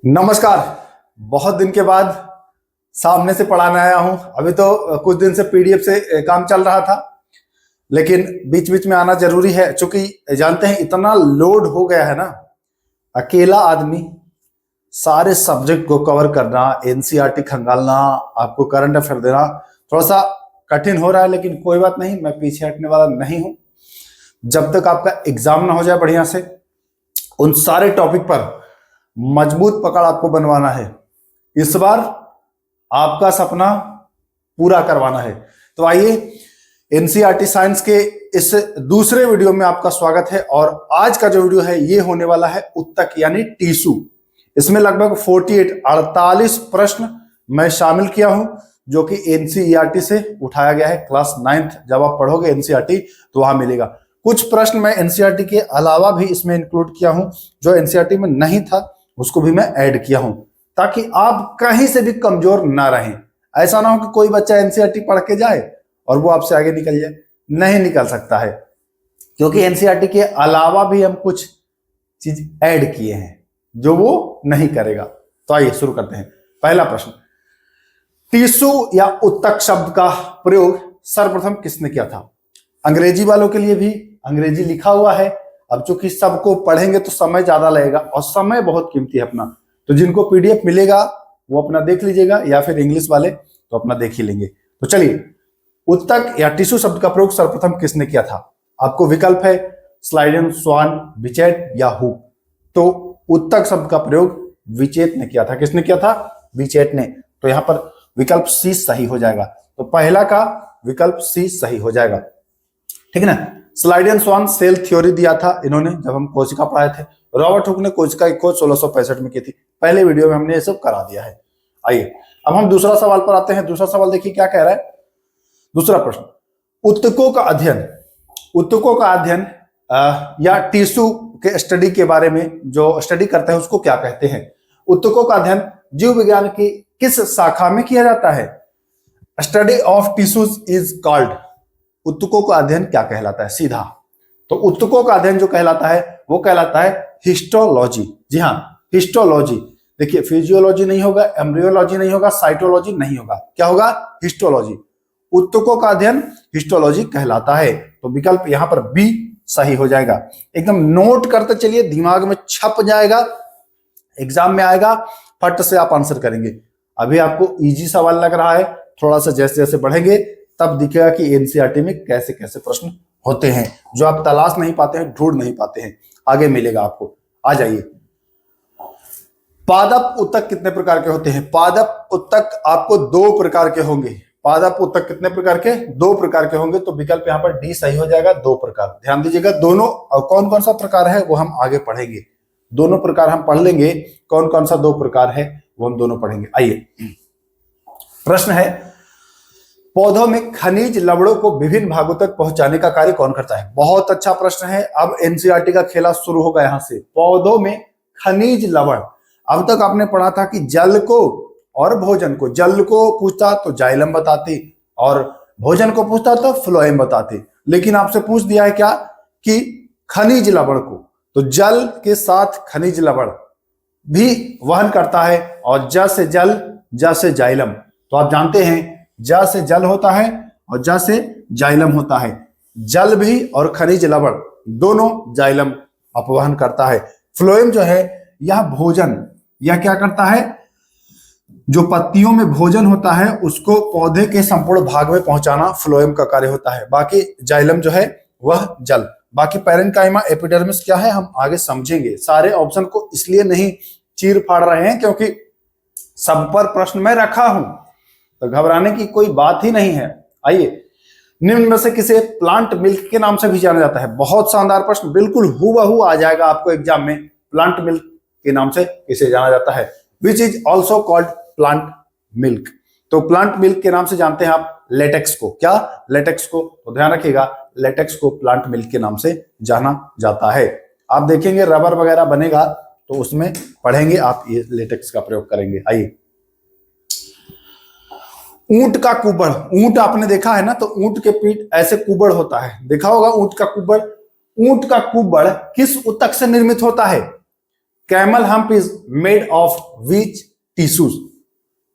नमस्कार। बहुत दिन के बाद सामने से पढ़ाने आया हूं। अभी तो कुछ दिन से पीडीएफ से काम चल रहा था, लेकिन बीच बीच में आना जरूरी है, क्योंकि जानते हैं इतना लोड हो गया है ना। अकेला आदमी सारे सब्जेक्ट को कवर करना, एनसीईआरटी खंगालना, आपको करंट अफेयर देना थोड़ा सा कठिन हो रहा है, लेकिन कोई बात नहीं, मैं पीछे हटने वाला नहीं हूं। जब तक आपका एग्जाम ना हो जाए बढ़िया से, उन सारे टॉपिक पर मजबूत पकड़ आपको बनवाना है। इस बार आपका सपना पूरा करवाना है। तो आइए, एनसीईआरटी साइंस के इस दूसरे वीडियो में आपका स्वागत है। और आज का जो वीडियो है ये होने वाला है उत्तक यानी टीसू। इसमें लगभग 48 प्रश्न मैं शामिल किया हूं, जो कि एनसीईआरटी से उठाया गया है। क्लास 9th जब आप पढ़ोगे एनसीईआरटी तो वहां मिलेगा। कुछ प्रश्न मैं एनसीईआरटी के अलावा भी इसमें इंक्लूड किया हूं, जो एनसीईआरटी में नहीं था उसको भी मैं ऐड किया हूं, ताकि आप कहीं से भी कमजोर ना रहें। ऐसा ना हो कि कोई बच्चा एनसीईआरटी पढ़ के जाए और वो आपसे आगे निकल जाए। नहीं निकल सकता है, क्योंकि एनसीईआरटी के अलावा भी हम कुछ चीज ऐड किए हैं जो वो नहीं करेगा। तो आइए शुरू करते हैं। पहला प्रश्न, टीसू या उत्तक शब्द का प्रयोग सर्वप्रथम किसने किया था? अंग्रेजी वालों के लिए भी अंग्रेजी लिखा हुआ है। अब चूंकि सबको पढ़ेंगे तो समय ज्यादा लगेगा, और समय बहुत कीमती है अपना, तो जिनको पीडीएफ मिलेगा वो अपना देख लीजिएगा, या फिर इंग्लिश वाले तो अपना देख ही लेंगे। तो चलिए, उत्तक या टिश्यू शब्द का प्रयोग सर्वप्रथम किसने किया था? आपको विकल्प है स्लाइडेन, स्वान, विचेट या हुक। तो उत्तक शब्द का प्रयोग विचेट ने किया था। किसने किया था? विचेट ने। तो यहां पर विकल्प सी सही हो जाएगा। तो पहला का विकल्प सी सही हो जाएगा, ठीक है ना। स्लाइडेन स्वान सेल थ्योरी दिया था इन्होंने, जब हम कोशिका पढ़ाए थे। रॉबर्ट हुक ने कोशिका की खोज 1665 में की थी। पहले वीडियो में हमने ये सब करा दिया है। आइए अब हम दूसरा सवाल पर आते हैं। दूसरा सवाल देखिए क्या कह रहा है। दूसरा प्रश्न, उत्तकों का अध्ययन, उत्तकों का अध्ययन या टिश्यू के स्टडी के बारे में जो स्टडी करते हैं उसको क्या कहते हैं? उत्तकों का अध्ययन जीव विज्ञान की किस शाखा में किया जाता है? Study of tissues is called. उत्तकों का अध्ययन क्या कहलाता है? सीधा तो उत्तकों का अध्ययन जो कहलाता है वो कहलाता है हिस्टोलॉजी। जी हाँ, हिस्टोलॉजी। देखिए, फिजियोलॉजी नहीं होगा, एम्ब्रियोलॉजी नहीं होगा, साइटोलॉजी नहीं होगा, क्या होगा? हिस्टोलॉजी। उत्तकों का अध्ययन हिस्टोलॉजी कहलाता है। तो विकल्प यहां पर बी सही हो जाएगा। एकदम नोट करते चलिए, दिमाग में छप जाएगा, एग्जाम में आएगा, फट से आप आंसर करेंगे। अभी आपको इजी सवाल लग रहा है, थोड़ा सा जैसे जैसे बढ़ेंगे तब दिखेगा कि एनसीईआरटी में कैसे कैसे प्रश्न होते हैं, जो आप तलाश नहीं पाते हैं, ढूंढ नहीं पाते हैं, आगे मिलेगा आपको। आ जाइए, पादप उत्तक कितने प्रकार के होते हैं? पादप उत्तक आपको 2 प्रकार के होंगे। पादप उत्तक कितने प्रकार के? 2 प्रकार के होंगे। तो विकल्प यहां पर डी सही हो जाएगा, 2 प्रकार। ध्यान दीजिएगा, दोनों कौन कौन सा प्रकार है वो हम आगे पढ़ेंगे। दोनों प्रकार हम पढ़ लेंगे, कौन कौन सा 2 प्रकार है वो हम दोनों पढ़ेंगे। आइए, प्रश्न है, पौधों में खनिज लवणों को विभिन्न भागों तक पहुंचाने का कार्य कौन करता है? बहुत अच्छा प्रश्न है। अब एनसीईआरटी का खेला शुरू होगा यहां से। पौधों में खनिज लवण, अब तक आपने पढ़ा था कि जल को और भोजन को, जल को पूछता तो जाइलम बताती और भोजन को पूछता तो फ्लोएम बताती, लेकिन आपसे पूछ दिया है क्या कि खनिज लवण को। तो जल के साथ खनिज लवण भी वहन करता है, और ज से जल, ज से जाइलम। तो आप जानते हैं ज से जल होता है और ज से जाइलम होता है। जल भी और खनिज लवण दोनों जाइलम अपवहन करता है। फ्लोएम जो है यह भोजन, यह क्या करता है? जो पत्तियों में भोजन होता है उसको पौधे के संपूर्ण भाग में पहुंचाना फ्लोएम का कार्य होता है। बाकी जाइलम जो है वह जल। बाकी पैरेन्काइमा, एपिडर्मिस क्या है हम आगे समझेंगे। सारे ऑप्शन को इसलिए नहीं चीर फाड़ रहे हैं क्योंकि सब पर प्रश्न में रखा हूं, तो घबराने की कोई बात ही नहीं है। आइए, निम्न में से किसे प्लांट मिल्क के नाम से भी जाना जाता है? बहुत शानदार प्रश्न, बिल्कुल हूबहू आ जाएगा आपको एग्जाम में। प्लांट मिल्क के नाम से किसे जाना जाता है? Which is also called plant milk. तो प्लांट मिल्क के नाम से जानते हैं आप लेटेक्स को। क्या? लेटेक्स को। तो ध्यान रखिएगा, लेटेक्स को प्लांट मिल्क के नाम से जाना जाता है। आप देखेंगे रबर वगैरह बनेगा तो उसमें पढ़ेंगे आप, ये लेटेक्स का प्रयोग करेंगे। आइए, ऊंट का कुबड़, ऊंट आपने देखा है ना, तो ऊंट के पीठ ऐसे कुबड़ होता है, देखा होगा ऊंट का कुबड़। ऊंट का कुब्बड़ किस ऊतक से निर्मित होता है? Camel hump is made of which tissues?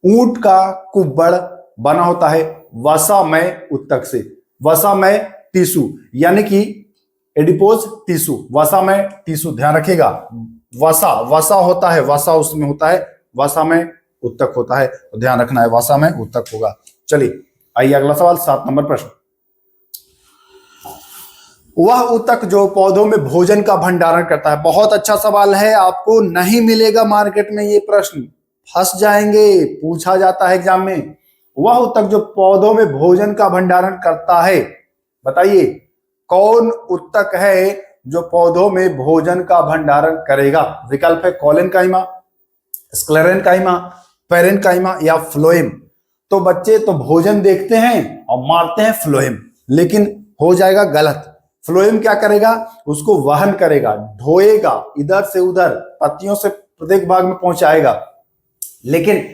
ऊंट का कुब्बड़ बना होता है वसामय ऊतक से। वसामय टिश्यू यानी कि एडिपोज टिश्यू, वसामय टिश्यू, ध्यान रखिएगा। वसा वसा होता है, वसा उसमें होता है, वसामय ऊतक होता है, तो ध्यान रखना है वसामय ऊतक होगा। चलिए आइए अगला सवाल, 7 नंबर प्रश्न। वह ऊतक जो पौधों में भोजन का भंडारण करता है। बहुत अच्छा सवाल है, आपको नहीं मिलेगा मार्केट में ये प्रश्न, फंस जाएंगे, पूछा जाता है एग्जाम में। वह ऊतक जो पौधों में भोजन का भंडारण करता है, बताइए कौन ऊतक है जो पौधों में भोजन का भंडारण करेगा? विकल्प है कोलेनकाइमा, स्क्लेरेनकाइमा, पेरेनकाइमा या फ्लोएम। तो बच्चे तो भोजन देखते हैं और मारते हैं फ्लोएम, लेकिन हो जाएगा गलत। फ्लोएम क्या करेगा? उसको वहन करेगा, ढोएगा, इधर से उधर पत्तियों से प्रत्येक भाग में पहुंचाएगा। लेकिन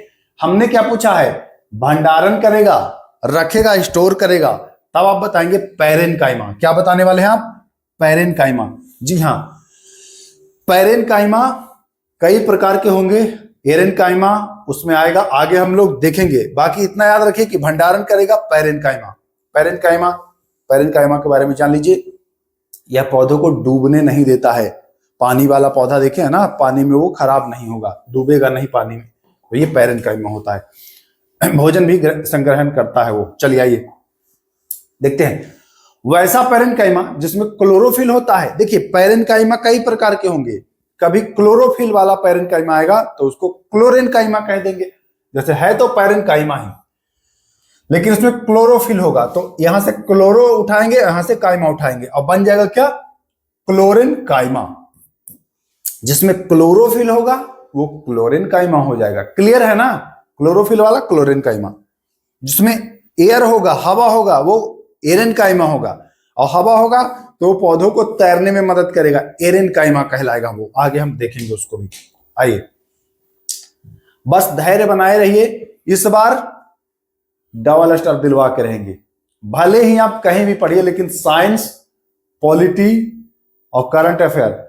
हमने क्या पूछा है? भंडारण करेगा, रखेगा, स्टोर करेगा। तब आप बताएंगे पेरेनकाइमा। क्या बताने वाले हैं आप? पेरेनकाइमा। जी हाँ, पेरेनकाइमा कई प्रकार के होंगे, एरेनकाइमा उसमें आएगा, आगे हम लोग देखेंगे। बाकी इतना याद रखिए कि भंडारण करेगा पेरेनकाइमा। पेरेनकाइमा, पेरेनकाइमा के बारे में जान लीजिए। यह पौधों को डूबने नहीं देता है। पानी वाला पौधा देखे है ना, पानी में वो खराब नहीं होगा, डूबेगा नहीं पानी में, तो ये पेरेनकाइमा होता है। भोजन भी संग्रहण करता है वो। चलिए आइए देखते हैं वैसा पेरेनकाइमा जिसमें क्लोरोफिल होता है। देखिए पेरेनकाइमा कई प्रकार के होंगे, कभी क्लोरोफिल वाला पेरेनकाइमा आएगा तो उसको क्लोरेनकाइमा कह देंगे। जैसे है तो पेरेनकाइमा ही, लेकिन उसमें क्लोरोफिल होगा, तो यहां से क्लोरो उठाएंगे, यहां से काइमा उठाएंगे और बन जाएगा क्या? क्लोरेनकाइमा। जिसमें क्लोरोफिल होगा वो क्लोरेनकाइमा हो जाएगा। क्लियर है ना? क्लोरोफिल वाला क्लोरेनकाइमा। जिसमें एयर होगा, हवा होगा, वो एरेनकाइमा होगा, और हवा होगा तो पौधों को तैरने में मदद करेगा, एरेनकाइमा कहलाएगा वो। आगे हम देखेंगे उसको भी। आइए बस धैर्य बनाए रहिए, इस बार डबल स्टार दिलवा के रहेंगे। भले ही आप कहीं भी पढ़िए, लेकिन साइंस, पॉलिटी और करंट अफेयर,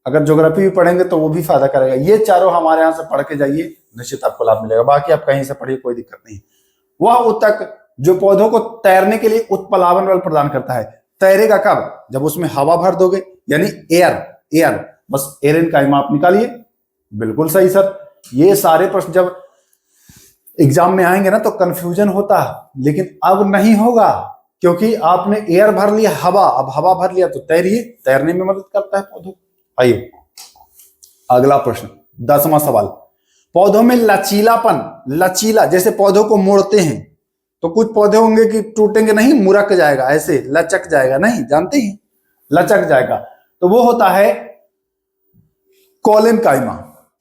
अगर ज्योग्राफी भी पढ़ेंगे तो वो भी फायदा करेगा। ये चारों हमारे यहां से पढ़ के जाइए, निश्चित आपको लाभ मिलेगा। बाकी आप कहीं से पढ़िए, कोई दिक्कत नहीं। वह ऊतक जो पौधों को तैरने के लिए उत्प्लावन बल प्रदान करता है। तैरेगा कब? जब उसमें हवा भर दोगे, यानी एयर। एयर, बस एरेनकाइमा आप निकालिए। बिल्कुल सही सर। ये सारे प्रश्न जब एग्जाम में आएंगे ना तो कंफ्यूजन होता है, लेकिन अब नहीं होगा, क्योंकि आपने एयर भर लिया, हवा, अब हवा भर लिया तो तैरिए, तैरने में मदद करता है पौधों। आइए अगला प्रश्न, 10वां सवाल। पौधों में लचीलापन, लचीला, जैसे पौधों को मोड़ते हैं तो कुछ पौधे होंगे कि टूटेंगे नहीं, मुरक जाएगा, ऐसे लचक जाएगा, नहीं जानते ही, लचक जाएगा, तो वो होता है कोलेनकाइमा।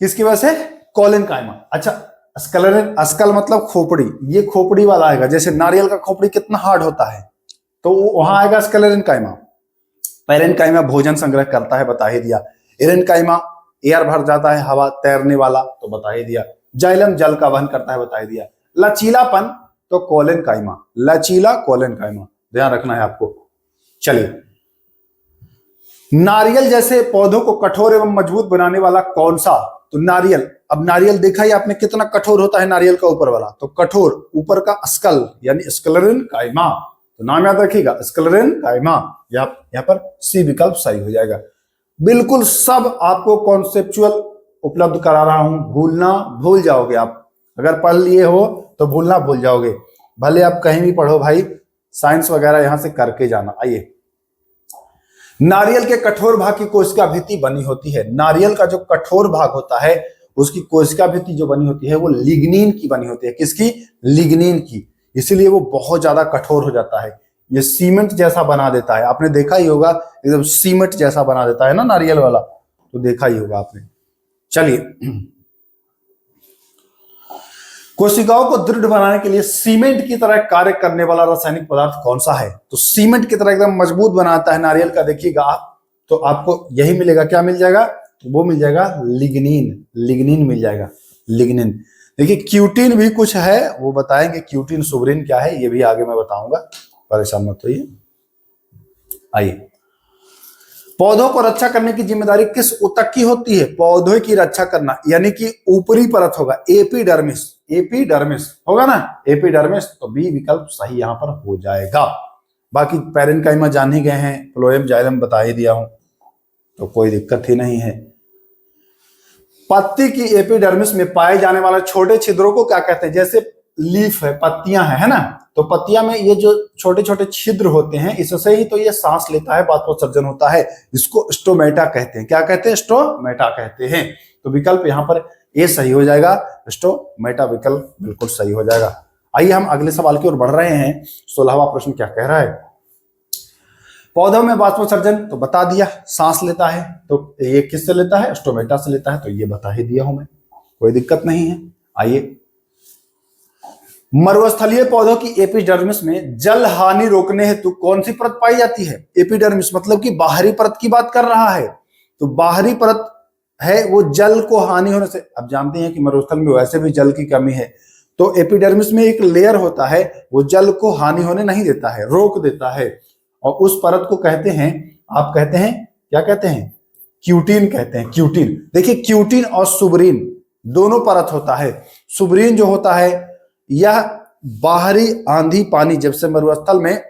किसकी वजह से? कोलेनकाइमा। अच्छा, स्क्लेरेन, स्कल मतलब खोपड़ी, ये खोपड़ी वाला आएगा। जैसे नारियल का खोपड़ी कितना हार्ड होता है, तो वहां आएगा स्क्लेरेनकाइमा। पेरेनकाइमा भोजन संग्रह करता है, बता ही दिया। एरेनकाइमा एयर भर जाता है, हवा, तैरने वाला, तो बता ही दिया। जाइलम जल का वहन करता है, बता ही दिया। लचीलापन तो कोलेनकाइमा, लचीला कोलेनकाइमा, ध्यान रखना है आपको। चलिए, नारियल जैसे पौधों को कठोर एवं मजबूत बनाने वाला कौन सा? तो नारियल। अब नारियल देखा ही आपने कितना कठोर होता है नारियल का ऊपर वाला, तो कठोर ऊपर का स्कल यानी स्क्लेरेनकाइमा, तो नाम याद रखिएगा स्क्लेरेनकाइमा। यहां पर सी विकल्प सही हो जाएगा। बिल्कुल सब आपको कॉन्सेप्चुअल उपलब्ध करा रहा हूं, भूलना भूल जाओगे आप। अगर पढ़ लिए हो तो भूलना भूल जाओगे, भले आप कहीं भी पढ़ो भाई, साइंस वगैरह यहां से करके जाना। आइए, नारियल के कठोर भाग की कोशिका भित्ति बनी होती है। नारियल का जो कठोर भाग होता है उसकी कोशिका भित्ति जो बनी होती है वो लिग्निन की बनी होती है। किसकी? लिग्निन की। इसीलिए वो बहुत ज्यादा कठोर हो जाता है, ये सीमेंट जैसा बना देता है। आपने देखा ही होगा, एकदम सीमेंट जैसा बना देता है ना नारियल वाला, तो देखा ही होगा आपने। चलिए, कोशिकाओं को दृढ़ बनाने के लिए सीमेंट की तरह कार्य करने वाला रासायनिक पदार्थ कौन सा है? तो सीमेंट की तरह एकदम मजबूत बनाता है नारियल का, देखिएगा आप, तो आपको यही मिलेगा। क्या मिल जाएगा? तो वो मिल जाएगा लिग्निन। लिग्निन मिल जाएगा, लिग्निन। देखिए क्यूटिन भी कुछ है, वो बताएंगे क्यूटिन सुब्रिन क्या है, ये भी आगे मैं बताऊंगा, परेशान मत होइए। आइए, पौधों को रक्षा करने की जिम्मेदारी किस ऊतक की होती है? पौधों की रक्षा करना, यानी कि ऊपरी परत होगा, एपिडर्मिस। एपिडर्मिस होगा ना, एपिडर्मिस। तो बी विकल्प सही यहां पर हो जाएगा। बाकी पैरेन्काइमा जान ही गए हैं, फ्लोएम जाइलम बता ही दिया हूं, तो कोई दिक्कत ही नहीं है। पत्ती की एपिडर्मिस में पाए जाने वाले छोटे छिद्रों को क्या कहते हैं? जैसे लीफ है, पत्तियां है ना, तो पत्तियां में ये जो छोटे छोटे छिद्र होते हैं, इससे ही तो ये सांस लेता है, वाष्पोत्सर्जन होता है। इसको स्टोमेटा कहते हैं। क्या कहते हैं? स्टोमेटा कहते हैं। तो विकल्प यहाँ पर ए सही हो जाएगा, स्टोमेटा विकल्प बिल्कुल सही हो जाएगा। आइए हम अगले सवाल की ओर बढ़ रहे हैं। 16वां प्रश्न क्या कह रहा है? पौधों में वाष्पोत्सर्जन तो बता दिया, सांस लेता है, तो ये किससे लेता है? स्टोमेटा से लेता है, तो ये बता ही दिया हूं मैं, कोई दिक्कत नहीं है। आइए, मरुस्थलीय पौधों की एपिडर्मिस में जल हानि रोकने हेतु कौन सी परत पाई जाती है? एपिडर्मिस मतलब कि बाहरी परत की बात कर रहा है, तो बाहरी परत है वो जल को हानि होने से, अब जानते हैं कि मरुस्थल में वैसे भी जल की कमी है, तो एपिडर्मिस में एक लेयर होता है, वो जल को हानि होने नहीं देता है, रोक देता है, और उस परत को कहते हैं, आप कहते हैं क्या कहते हैं? क्यूटिन कहते हैं, क्यूटिन। देखिए, क्यूटिन और सुबरीन दोनों परत होता है। सुबरीन जो होता है यह बाहरी आंधी पानी, जब से मरुस्थल में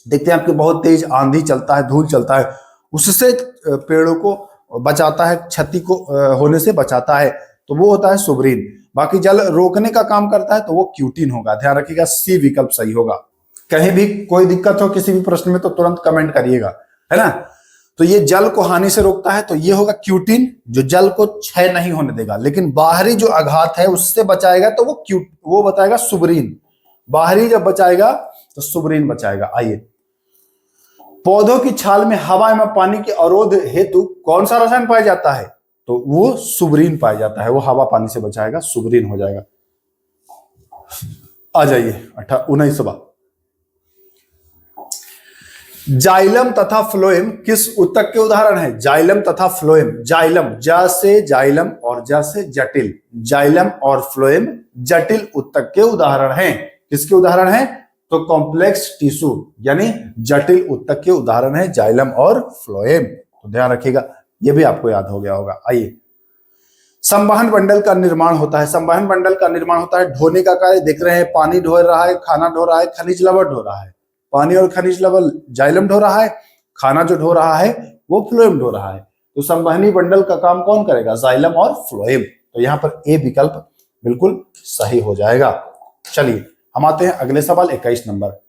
देखते हैं आपके बहुत तेज आंधी चलता है, धूल चलता है, उससे पेड़ों को बचाता है, क्षति को होने से बचाता है, तो वो होता है सुबरीन। बाकी जल रोकने का काम करता है तो वो क्यूटिन होगा। ध्यान रखिएगा, सी विकल्प सही होगा। कहीं भी कोई दिक्कत हो किसी भी प्रश्न में तो तुरंत कमेंट करिएगा, है ना। तो ये जल को हानि से रोकता है, तो ये होगा क्यूटिन, जो जल को क्षय नहीं होने देगा, लेकिन बाहरी जो आघात है उससे बचाएगा, तो वो बताएगा सुबरीन। बाहरी जब बचाएगा तो सुबरीन बचाएगा। आइए, पौधों की छाल में हवा एवं पानी के अवरोध हेतु कौन सा रसायन पाया जाता है? तो वो सुबरीन पाया जाता है, वो हवा पानी से बचाएगा, सुबरीन हो जाएगा। आ जाइए 19वां, जाइलम तथा फ्लोएम किस ऊतक के उदाहरण है? जाइलम तथा फ्लोएम, जाइलम ज से जाइलम और ज से जटिल, जाइलम और फ्लोएम जटिल ऊतक के उदाहरण हैं। किसके उदाहरण हैं? तो कॉम्प्लेक्स टिश्यू यानी जटिल ऊतक के उदाहरण है जाइलम और फ्लोएम। तो ध्यान रखिएगा, ये भी आपको याद हो गया होगा। आइए, संवहन मंडल का निर्माण होता है। संवहन मंडल का निर्माण होता है ढोने का कार्य, देख रहे हैं, पानी ढो रहा है, खाना ढो रहा है, खनिज लवण ढो रहा है। पानी और खनिज लवण जाइलम ढो रहा है, खाना जो ढो रहा है वो फ्लोएम ढो रहा है। तो संवहनी मंडल का काम कौन करेगा? जाइलम और फ्लोएम। तो यहां पर ए विकल्प बिल्कुल सही हो जाएगा। चलिए हम आते हैं अगले सवाल 21 नंबर।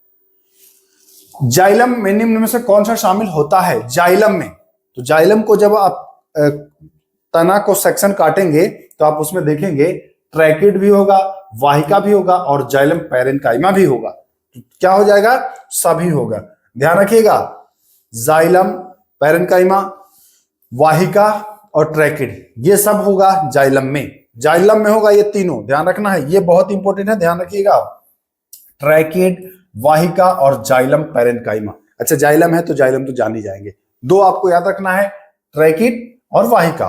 जाइलम में निम्न में से कौन सा शामिल होता है? जाइलम में, तो जाइलम को जब आप तना को सेक्शन काटेंगे तो आप उसमें देखेंगे ट्रैकिड भी होगा, वाहिका भी होगा और जाइलम पैरेन्काइमा भी होगा। क्या हो जाएगा? सभी होगा। ध्यान रखिएगा, जाइलम, पैरेन्काइमा, वाहिका और ट्रैकिड, ये सब होगा जाइलम में। जाइलम में होगा ये तीनों, ध्यान रखना है, ये बहुत इंपॉर्टेंट है, ध्यान रखिएगा। ट्रैकिड, वाहिका और जाइलम पैरेन्काइमा। अच्छा, जाइलम है तो जाइलम तो जान ही जाएंगे। दो आपको याद रखना है, ट्रैकिड और वाहिका।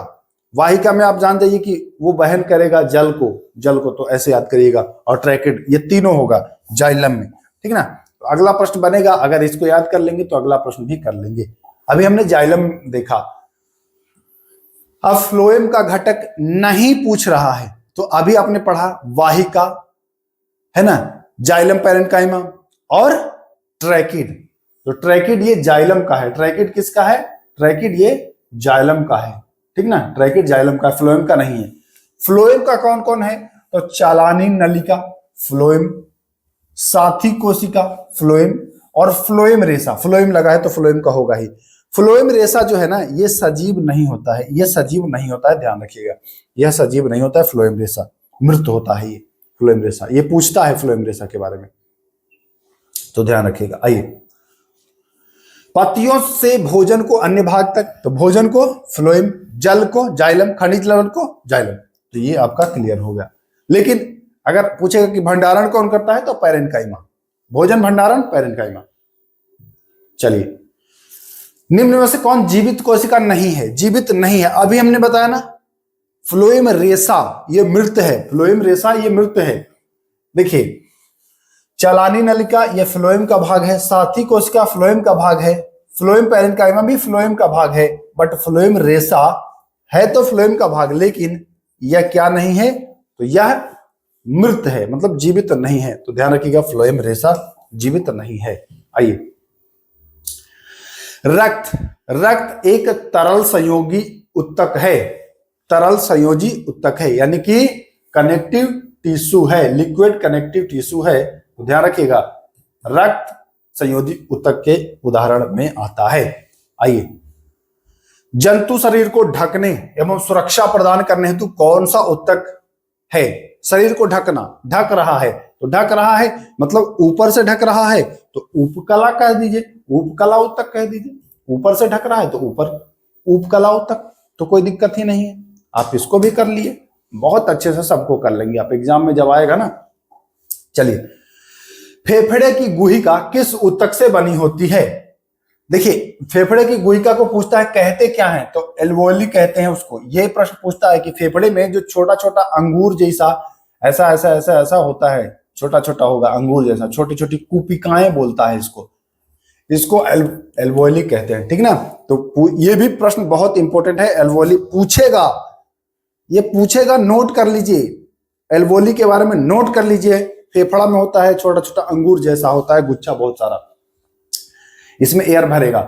वाहिका में आप जान जाइए कि वो वहन करेगा जल को तो ऐसे याद करिएगा, और ट्रैकिड, ये तीनों होगा जाइलम में, ठीक है ना। तो अगला प्रश्न बनेगा, अगर इसको याद कर लेंगे तो अगला प्रश्न भी कर लेंगे। अभी हमने जाइलम देखा, अब फ्लोएम का घटक नहीं पूछ रहा है, तो अभी आपने पढ़ा वाहिका, है ना, जाइलम पैरेन्काइमा और ट्रैकिड। तो ट्रैकिड ये जाइलम का है, ट्रैकिड किसका है? ट्रैकिड ये जाइलम का है, ठीक ना, ट्रैकिड जाइलम का, फ्लोएम का नहीं है। फ्लोएम का कौन कौन है? तो चालानी नलिका फ्लोएम, साथी कोशिका फ्लोएम और फ्लोएम रेशा। फ्लोएम लगा है तो फ्लोएम का होगा ही। फ्लोएम रेशा जो है ना, ये सजीव नहीं होता है, ये सजीव नहीं होता है, ध्यान रखिएगा, यह सजीव नहीं होता है। फ्लोएम रेशा मृत होता है। ये फ्लोएम रेशा, ये पूछता है फ्लोएम रेशा के बारे में, तो ध्यान रखिएगा। आइए, पत्तियों से भोजन को अन्य भाग तक, तो भोजन को फ्लोएम, जल को जाइलम, खनिज लवण को जाइलम। तो ये आपका क्लियर हो गया। लेकिन अगर पूछेगा कि भंडारण कौन करता है, तो पैरेन्काइमा, भोजन भंडारण पैरेन्काइमा। चलिए, निम्न में से कौन जीवित कोशिका नहीं है? जीवित नहीं है, अभी हमने बताया ना, फ्लोएम रेशा ये मृत है, फ्लोएम रेशा ये मृत है। देखिए, चालानी नलिका ये फ्लोएम का भाग है, साथी कोशिका फ्लोएम का भाग है, फ्लोएम पैरेन्काइमा भी फ्लोएम का भाग है, बट फ्लोएम रेसा है तो फ्लोएम का भाग, लेकिन यह क्या नहीं है, तो यह मृत है, मतलब जीवित नहीं है। तो ध्यान रखिएगा, फ्लोएम रेसा जीवित नहीं है। आइए, रक्त। रक्त एक तरल संयोगी उत्तक है, तरल संयोजी उत्तक है, यानी कि कनेक्टिव टिश्यू है, लिक्विड कनेक्टिव टिश्यू है। तो ध्यान रखिएगा, रक्त संयोजी उत्तक के उदाहरण में आता है। आइए, जंतु शरीर को ढकने एवं सुरक्षा प्रदान करने हेतु कौन सा उत्तक है? शरीर को ढकना, ढक रहा है, तो ढक रहा है मतलब ऊपर से ढक रहा है तो उपकला कह दीजिए, उपकला उत्तक कह दीजिए। ऊपर से ढक रहा है तो ऊपर उपकला उत्तक, तो कोई दिक्कत ही नहीं है। आप इसको भी कर लिए, बहुत अच्छे से सबको कर लेंगे आप एग्जाम में जब आएगा ना। चलिए, फेफड़े की गुहिका किस उत्तक से बनी होती है? देखिए, फेफड़े की गुहिका को पूछता है कहते क्या है, तो एल्वोली कहते हैं उसको। यह प्रश्न पूछता है कि फेफड़े में जो छोटा छोटा अंगूर जैसा ऐसा ऐसा ऐसा ऐसा होता है, छोटा छोटा होगा अंगूर जैसा, छोटी छोटी कुपिकाएं बोलता है इसको, इसको एल्वोली कहते हैं, ठीक ना। तो ये भी प्रश्न बहुत इंपॉर्टेंट है, एल्वोली पूछेगा, ये पूछेगा, नोट कर लीजिए, एल्वोली के बारे में नोट कर लीजिए। फेफड़ा में होता है, छोटा छोटा अंगूर जैसा होता है, गुच्छा बहुत सारा, इसमें एयर भरेगा।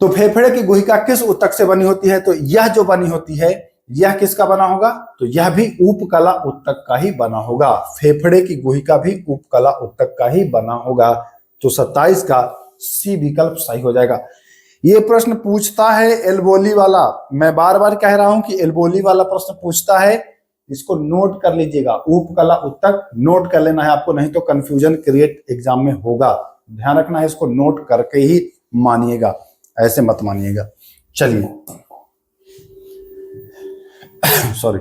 तो फेफड़े की गुहिका किस उत्तक से बनी होती है? तो यह जो बनी होती है, यह किसका बना होगा? तो यह भी उपकला उत्तक का ही बना होगा। फेफड़े की गुहिका भी उपकला उत्तक का ही बना होगा। तो 27 का सी विकल्प सही हो जाएगा। ये प्रश्न पूछता है एल्वोली वाला, मैं बार बार कह रहा हूं कि एल्वोली वाला प्रश्न पूछता है, इसको नोट कर लीजिएगा, उपकला उत्तक नोट कर लेना है आपको, नहीं तो कंफ्यूजन क्रिएट एग्जाम में होगा। ध्यान रखना है, इसको नोट करके ही मानिएगा, ऐसे मत मानिएगा। चलिए सॉरी,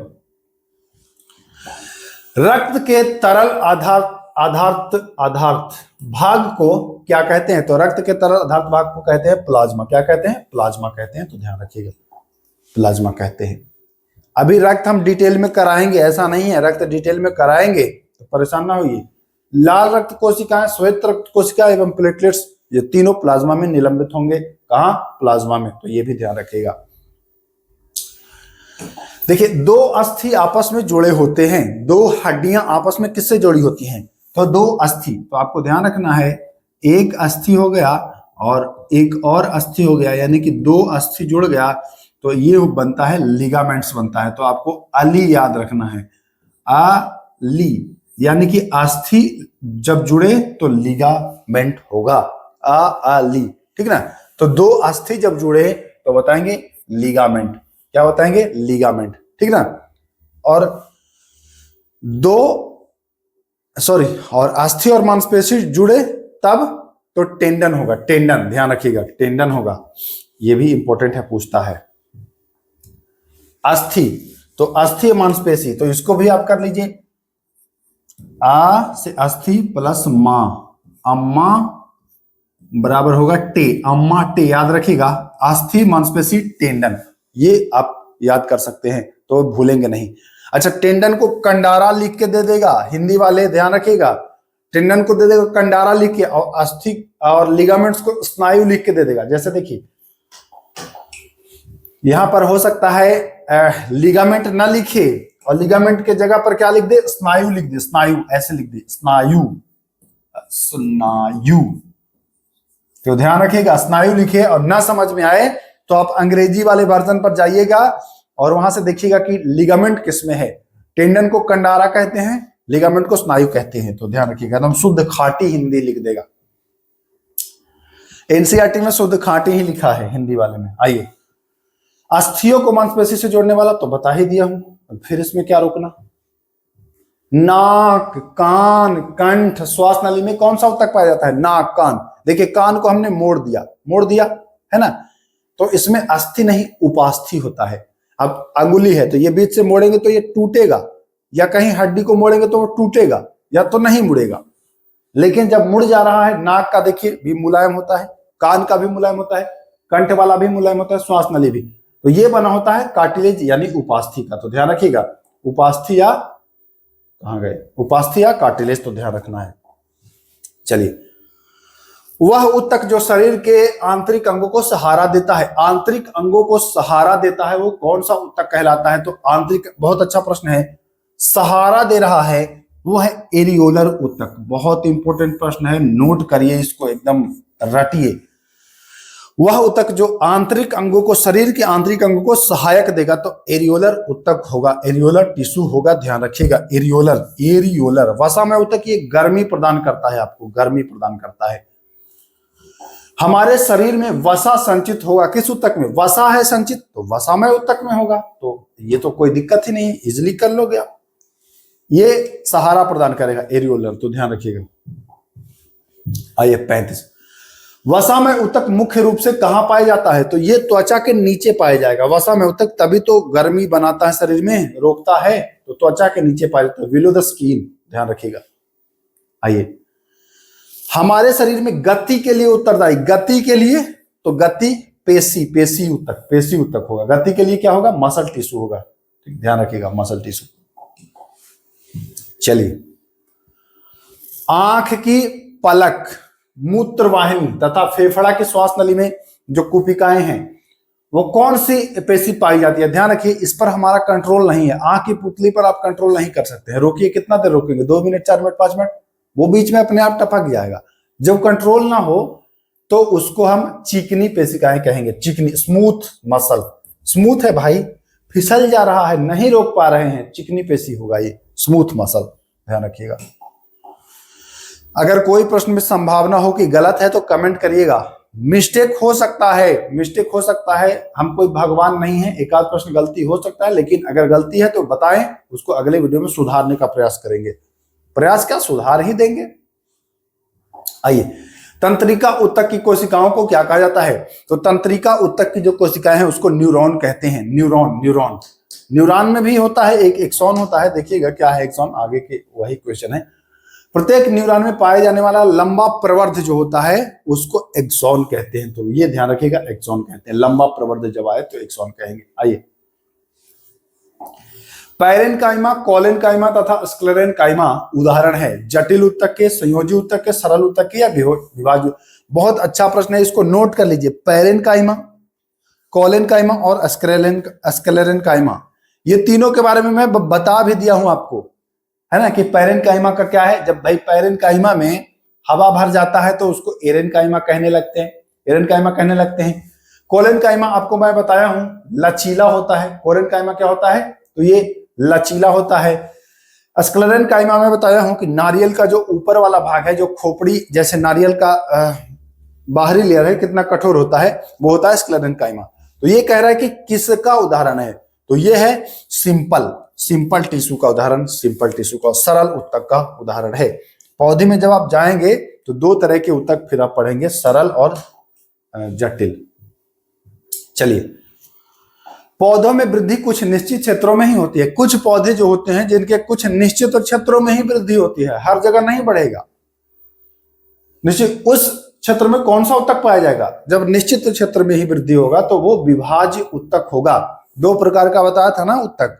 रक्त के तरल आधार्त भाग को क्या कहते हैं? तो रक्त के तरल आधार्त भाग को कहते हैं प्लाज्मा। क्या कहते हैं? प्लाज्मा कहते हैं। तो ध्यान रखिएगा, प्लाज्मा कहते हैं। अभी रक्त हम डिटेल में कराएंगे, ऐसा नहीं है, रक्त डिटेल में कराएंगे तो परेशान ना होइए। लाल रक्त कोशिकाएं, श्वेत रक्त कोशिका एवं प्लेटलेट्स, ये तीनों प्लाज्मा में निलंबित होंगे। कहां? प्लाज्मा में। तो ये भी ध्यान रखिएगा। देखिए, दो अस्थि आपस में जुड़े होते हैं, दो हड्डियां आपस में किससे जुड़ी होती हैं? तो दो अस्थि, तो आपको ध्यान रखना है, एक अस्थि हो गया और एक और अस्थि हो गया, यानी कि दो अस्थि जुड़ गया तो ये बनता है लिगामेंट्स बनता है। तो आपको अली याद रखना है, अली, यानी कि अस्थि जब जुड़े तो लिगामेंट होगा, अली, ठीक ना। तो दो अस्थि जब जुड़े तो बताएंगे लिगामेंट, क्या बताएंगे? लिगामेंट, ठीक ना। और और अस्थि और मांसपेशी जुड़े तब तो टेंडन होगा, टेंडन, ध्यान रखिएगा, टेंडन होगा। ये भी इंपॉर्टेंट है, पूछता है। अस्थि, तो अस्थि और मांसपेशी, तो इसको भी आप कर लीजिए, आ से अस्थि प्लस मां, अम्मा बराबर होगा टे, अम्मा टे, याद रखिएगा, अस्थि मांसपेशी टेंडन, ये आप याद कर सकते हैं तो भूलेंगे नहीं। अच्छा, टेंडन को कंडारा लिख के दे देगा, हिंदी वाले ध्यान रखिएगा, टेंडन को दे देगा कंडारा लिख के, और अस्थि और लिगामेंट्स को स्नायु लिख के दे देगा। जैसे देखिए, यहां पर हो सकता है लिगामेंट ना लिखे और लिगामेंट के जगह पर क्या लिख दे? स्नायु लिख दे, स्नायु ऐसे लिख दे, स्नायु, स्नायु। तो ध्यान रखिएगा, स्नायु लिखे और ना समझ में आए तो आप अंग्रेजी वाले वर्जन पर जाइएगा और वहां से देखिएगा कि लिगामेंट किसमें है। टेंडन को कंडारा कहते हैं, लिगामेंट को स्नायु कहते हैं। तो ध्यान रखिएगा, एकदम शुद्ध खाटी हिंदी लिख देगा। एनसीईआरटी में शुद्ध खाटी ही लिखा है हिंदी वाले में। आइए, अस्थियों को मांसपेशी से जोड़ने वाला तो बता ही दिया हूं, फिर इसमें क्या रोकना। नाक, कान, कंठ, श्वास नली में कौन सा उत्तक पाया जाता है? नाक, कान। देखिए, कान को हमने मोड़ दिया है ना, तो इसमें अस्थि नहीं उपास्थि होता है। अब अंगुली है तो ये बीच से मोड़ेंगे तो ये टूटेगा, या कहीं हड्डी को मोड़ेंगे तो वो टूटेगा या तो नहीं मुड़ेगा। लेकिन जब मुड़ जा रहा है, नाक का देखिए भी मुलायम होता है, कान का भी मुलायम होता है, कंठ वाला भी मुलायम होता है, श्वास नली भी। तो ये बना होता है कार्टिलेज यानी उपास्थि का। तो ध्यान रखिएगा, उपास्थि या कहां गए, उपास्थि या कार्टिलेज, तो ध्यान रखना है। चलिए, वह ऊतक जो शरीर के आंतरिक अंगों को सहारा देता है, आंतरिक अंगों को सहारा देता है, वो कौन सा ऊतक कहलाता है? तो आंतरिक, बहुत अच्छा प्रश्न है, सहारा दे रहा है वो है एरियोलर ऊतक। बहुत इंपॉर्टेंट प्रश्न है, नोट करिए इसको, एकदम रटिए। वह ऊतक जो आंतरिक अंगों को, शरीर के आंतरिक अंगों को सहायक देगा तो एरियोलर ऊतक होगा, एरियोलर टिश्यू होगा, ध्यान रखिएगा। एरियोलर, एरियोलर वसामय ऊतक ये गर्मी प्रदान करता है, आपको गर्मी प्रदान करता है। हमारे शरीर में वसा संचित होगा किस ऊतक में? वसा है संचित तो वसामय ऊतक में होगा, तो ये तो कोई दिक्कत ही नहीं है, इजिली कर लोगे आप। ये सहारा प्रदान करेगा एरियोलर, तो ध्यान रखिएगा। आइए 35, वसामय ऊतक मुख्य रूप से कहां पाया जाता है? तो ये त्वचा के नीचे पाया जाएगा। वसामय ऊतक तभी तो गर्मी बनाता है शरीर में, रोकता है, तो त्वचा के नीचे पाया जाता है, बिलो द स्किन, ध्यान रखिएगा। आइए, हमारे शरीर में गति के लिए उत्तरदायी, गति के लिए तो गति पेशी, पेशी ऊतक, पेशी ऊतक होगा। गति के लिए क्या होगा? मसल टिश्यू होगा, ठीक, ध्यान रखिएगा, मसल टिश्यू। चलिए, आंख की पलक, मूत्रवाहिनी तथा फेफड़ा की श्वास नली में जो कुपिकाएं हैं वो कौन सी पेशी पाई जाती है? ध्यान रखिए, इस पर हमारा कंट्रोल नहीं है। आंख की पुतली पर आप कंट्रोल नहीं कर सकते हैं। रोकिए, कितना देर रोकेंगे? 2 मिनट, 4 मिनट, 5 मिनट, वो बीच में अपने आप टपक जाएगा। जब कंट्रोल ना हो तो उसको हम चिकनी पेशिकाएं कहेंगे, चिकनी, स्मूथ मसल। स्मूथ है भाई, फिसल जा रहा है, नहीं रोक पा रहे हैं, चिकनी पेशी होगा ये, स्मूथ मसल, ध्यान रखिएगा। अगर कोई प्रश्न में संभावना हो कि गलत है तो कमेंट करिएगा। मिस्टेक हो सकता है, मिस्टेक हो सकता है, हम कोई भगवान नहीं है, एक आध प्रश्न गलती हो सकता है, लेकिन अगर गलती है तो बताएं, उसको अगले वीडियो में सुधारने का प्रयास करेंगे। प्रयास क्या, सुधार ही देंगे। आइए, तंत्रिका ऊतक की कोशिकाओं को क्या कहा जाता है? तो तंत्रिका ऊतक की जो कोशिकाएं हैं उसको न्यूरॉन कहते हैं। न्यूरॉन, न्यूरॉन, न्यूरॉन में भी होता है, एक एक्सॉन होता है। देखिएगा क्या है एक्सॉन, आगे के वही क्वेश्चन है। प्रत्येक न्यूरॉन में पाए जाने वाला लंबा प्रवर्ध जो होता है उसको एक्सॉन कहते हैं, तो ये ध्यान रखिएगा, एक्सॉन कहते हैं। लंबा प्रवर्ध जब आए तो एक्सॉन कहेंगे। आइए, पैरेन्काइमा, कोलेन्काइमा तथा स्क्लेरेन्काइमा उदाहरण है जटिल ऊतक के, संयोजी ऊतक के, सरल ऊतक के या विभाज्य। बहुत अच्छा प्रश्न है, इसको नोट कर लीजिए। पैरेन्काइमा, कोलेन्काइमा और स्क्लेरेन्काइमा, ये तीनों के बारे में मैं बता भी दिया हूं आपको, है ना, कि पैरेन्काइमा का क्या है। जब भाई पैरेन्काइमा में हवा भर जाता है तो उसको एरेन्काइमा कहने लगते हैं, एरेन्काइमा कहने लगते हैं। कोलेन्काइमा आपको मैं बताया हूं लचीला होता है। कोलेन्काइमा क्या होता है? तो ये लचीला होता है। स्क्लेरेन्काइमा में बताया हूं कि नारियल का जो ऊपर वाला भाग है, जो खोपड़ी जैसे नारियल का बाहरी लेयर है, कितना कठोर होता है, वो होता है स्क्लेरेन्काइमा। तो ये कह रहा है कि किसका उदाहरण है? तो ये है सिंपल, सिंपल टिश्यू का उदाहरण, सिंपल टिश्यू का, सरल ऊतक का उदाहरण है। पौधे में जब आप जाएंगे तो 2 तरह के ऊतक फिर आप पढ़ेंगे, सरल और जटिल। चलिए, पौधों में वृद्धि कुछ निश्चित क्षेत्रों में ही होती है। कुछ पौधे जो होते हैं जिनके कुछ निश्चित क्षेत्रों में ही वृद्धि होती है, हर जगह नहीं बढ़ेगा। निश्चित उस क्षेत्र में कौन सा ऊतक पाया जाएगा? जब निश्चित क्षेत्र में ही वृद्धि होगा तो वो विभाज्य ऊतक होगा। 2 प्रकार का बताया था ना ऊतक,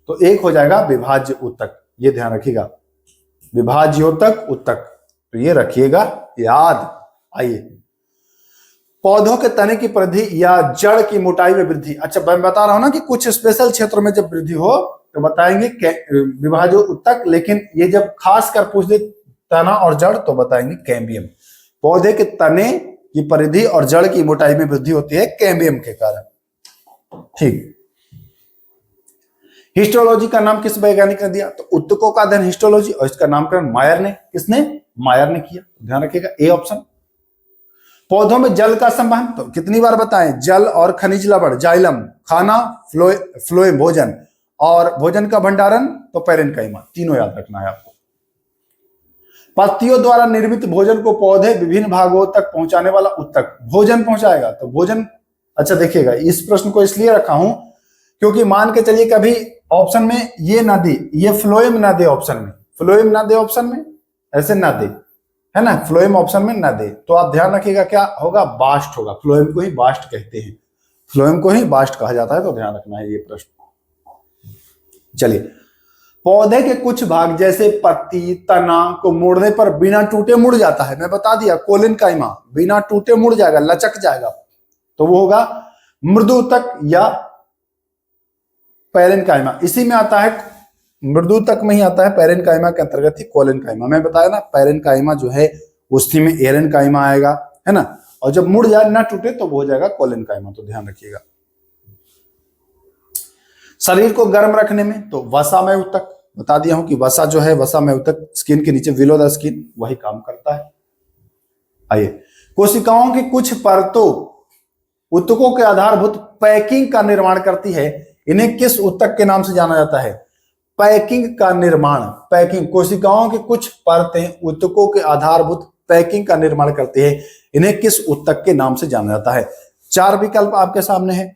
तो एक हो जाएगा विभाज्य ऊतक, ये ध्यान रखिएगा, विभाज्योतक ऊतक, तो ये रखिएगा याद। आइए, पौधों के तने की परिधि या जड़ की मोटाई में वृद्धि। अच्छा, मैं बता रहा हूं ना कि कुछ स्पेशल क्षेत्र में जब वृद्धि हो तो बताएंगे विभाज्य ऊतक, लेकिन ये जब खास कर पूछ दे तना और जड़ तो बताएंगे कैम्बियम। पौधे के तने की परिधि और जड़ की मोटाई में वृद्धि होती है कैम्बियम के कारण, ठीक। हिस्टोलॉजी का नाम किस वैज्ञानिक ने दिया? तो ऊतकों का अध्ययन हिस्टोलॉजी, और इसका नामकरण मायर ने, किसने? मायर ने किया, ध्यान रखिएगा, ए ऑप्शन। पौधों में जल का संवहन, तो कितनी बार बताएं? जल और खनिज लवण, जाइलम, खाना, फ्लोएम भोजन, और भोजन का भंडारण तो पैरेन्काइमा, तीनों याद रखना है आपको। पत्तियों द्वारा निर्मित भोजन को पौधे विभिन्न भागों तक पहुंचाने वाला ऊतक, भोजन पहुंचाएगा तो भोजन। अच्छा देखिएगा, इस प्रश्न को इसलिए रखा हूं क्योंकि मान के चलिए कभी ऑप्शन में ये ना दे, ये फ्लोएम ना दे ऑप्शन में, फ्लोएम ना दे ऑप्शन में, ऐसे ना दे, है ना, फ्लोएम ऑप्शन में ना दे, तो आप ध्यान रखिएगा क्या होगा? बास्ट होगा। फ्लोएम को ही बास्ट कहते हैं, फ्लोएम को ही बास्ट कहा जाता है, तो ध्यान रखना है ये प्रश्न। चलिए, पौधे के कुछ भाग जैसे पत्ती, तना को मोड़ने पर बिना टूटे मुड़ जाता है। मैं बता दिया कोलेनकाइमा बिना टूटे मुड़ जाएगा, लचक जाएगा, तो वो होगा मृदु ऊतक या पैरेनकाइमा। इसी में आता है, मृदु ऊतक में ही आता है, पैरेनकाइमा के अंतर्गत ही कोलेनकाइमा। मैं बताया ना पैरेनकाइमा जो है उसी में एरेनकाइमा आएगा, है ना, और जब मुड़ जाए ना टूटे तो वो हो जाएगा कोलेनकाइमा, तो ध्यान रखिएगा। शरीर को गर्म रखने में तो वसामय ऊतक, बता दिया हूं कि वसा जो है, वसामय ऊतक स्किन के नीचे बिलो द स्किन, वही काम करता है। आइए, कोशिकाओं की कुछ परतों ऊतकों के आधारभूत पैकिंग का निर्माण करती है, इन्हें किस ऊतक के नाम से जाना जाता है? पैकिंग का निर्माण, पैकिंग, कोशिकाओं की कुछ परतें ऊतकों के आधारभूत पैकिंग का निर्माण करती है, इन्हें किस ऊतक के नाम से जाना जाता है? 4 विकल्प आपके सामने है।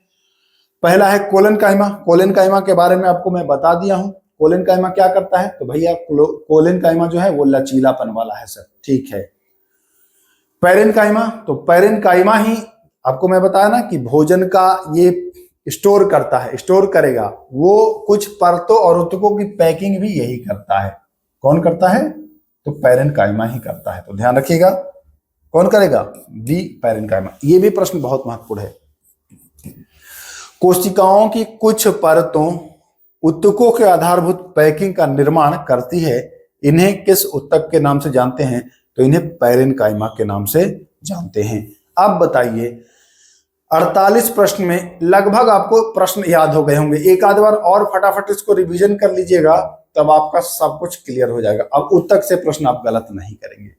पहला है कोलेनकाइमा। कोलेनकाइमा के बारे में आपको मैं बता दिया हूं। कोलेनकाइमा क्या करता है? तो भैया कोलेनकाइमा जो है वो लचीलापन वाला है सर, ठीक है। पैरेनकाइमा, तो पैरेनकाइमा ही आपको मैं बताया ना कि भोजन का ये स्टोर करता है, स्टोर करेगा, वो कुछ परतों और ऊतकों की पैकिंग भी यही करता है। कौन करता है? तो पैरेनकाइमा ही करता है, तो ध्यान रखिएगा। कौन करेगा? B, parenchyma. ये भी प्रश्न बहुत महत्वपूर्ण है। कोशिकाओं की कुछ परतों ऊतकों के आधारभूत पैकिंग का निर्माण करती है, इन्हें किस ऊतक के नाम से जानते हैं? तो इन्हें पैरेनकाइमा के नाम से जानते हैं। अब बताइए, 48 प्रश्न में लगभग आपको प्रश्न याद हो गए होंगे। एक आध बार और फटाफट इसको रिवीजन कर लीजिएगा, तब आपका सब कुछ क्लियर हो जाएगा। अब ऊतक से प्रश्न आप गलत नहीं करेंगे।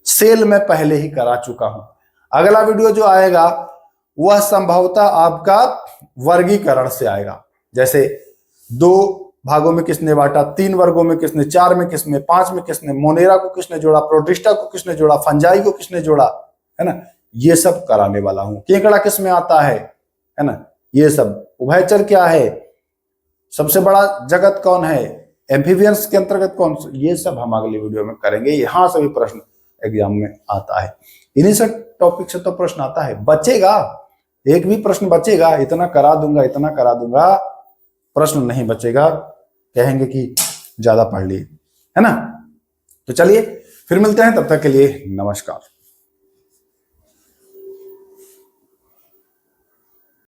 सेल में पहले ही करा चुका हूं। अगला वीडियो जो आएगा वह संभवतः आपका वर्गीकरण से आएगा, जैसे 2 भागों में किसने बांटा, 3 वर्गों में किसने, 4 में किसने, 5 में किसने, मोनेरा को किसने जोड़ा, प्रोटिस्टा को किसने जोड़ा, फंजाई को किसने जोड़ा, है ना, ये सब कराने वाला हूं। केकड़ा किस में आता है ना, ये सब। उभयचर क्या है, सबसे बड़ा जगत कौन है, एम्फीबियंस के अंतर्गत कौन, ये सब हम अगली वीडियो में करेंगे। यहाँ सभी प्रश्न एग्जाम में आता है, इन्हीं से टॉपिक से तो प्रश्न आता है। बचेगा एक भी प्रश्न बचेगा, इतना करा दूंगा, इतना करा दूंगा, प्रश्न नहीं बचेगा, कहेंगे कि ज्यादा पढ़ लिए, है ना। तो चलिए फिर मिलते हैं, तब तक के लिए नमस्कार।